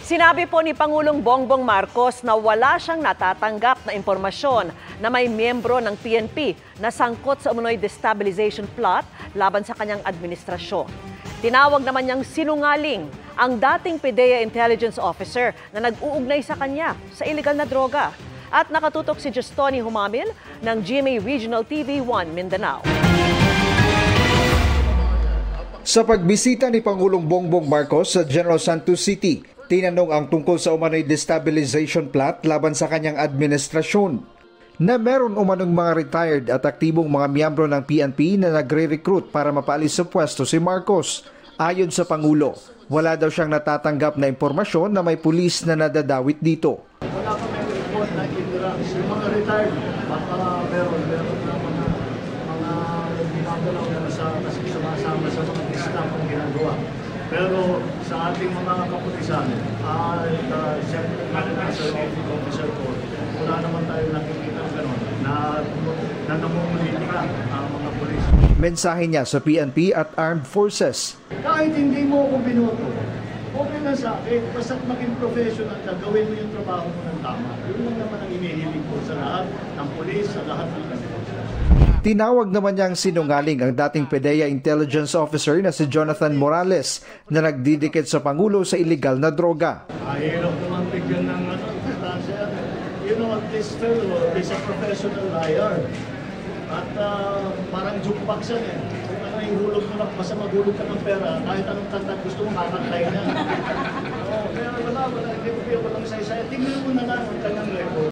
Sinabi po ni Pangulong Bongbong Marcos na wala siyang natatanggap na impormasyon na may miyembro ng PNP na sangkot sa umunoy destabilization plot laban sa kanyang administrasyon. Tinawag naman niyang sinungaling ang dating PDEA Intelligence Officer na nag-uugnay sa kanya sa illegal na droga. At nakatutok si Justoni Humamil ng GMA Regional TV 1 Mindanao. Sa pagbisita ni Pangulong Bongbong Marcos sa General Santos City, tinanong ang tungkol sa umano'y destabilization plot laban sa kanyang administrasyon. Na meron umanong mga retired at aktibong mga miyembro ng PNP na nagre-recruit para mapaalis sa pwesto si Marcos. Ayon sa Pangulo, wala daw siyang natatanggap na impormasyon na may pulis na nadadawit dito. Wala kami report na ignorance. Yung mga retired, baka meron na mga gumagalaw na kasi sumasama sa mga discount ang ginagawa. Pero sa ating mga kapulisan, siyempre officer ko, wala naman tayo nakikita gano'n na namumulitika ang mga pulis. Mensahe niya sa PNP at Armed Forces. Kahit hindi mo ako binoto, okay na sa akin. Basta't maging professional ka, gawin mo yung trabaho mo ng tama. Yun lang naman ang inihiling ko sa lahat ng pulis, sa lahat ng kanila. Tinawag naman niyang sinungaling ang dating PDEA Intelligence Officer na si Jonathan Morales na nagdidikit sa Pangulo sa illegal na droga. Hirap naman bigyan ng distansya. You know, this fellow is a professional liar. At parang jukebox yan eh. Kung ano yung hulog mo na, basta maghulog ka ng pera, kahit anong kanta gusto mo, kakantay na. Kaya walang saysay. Tingnan mo na lang ang kanyang record.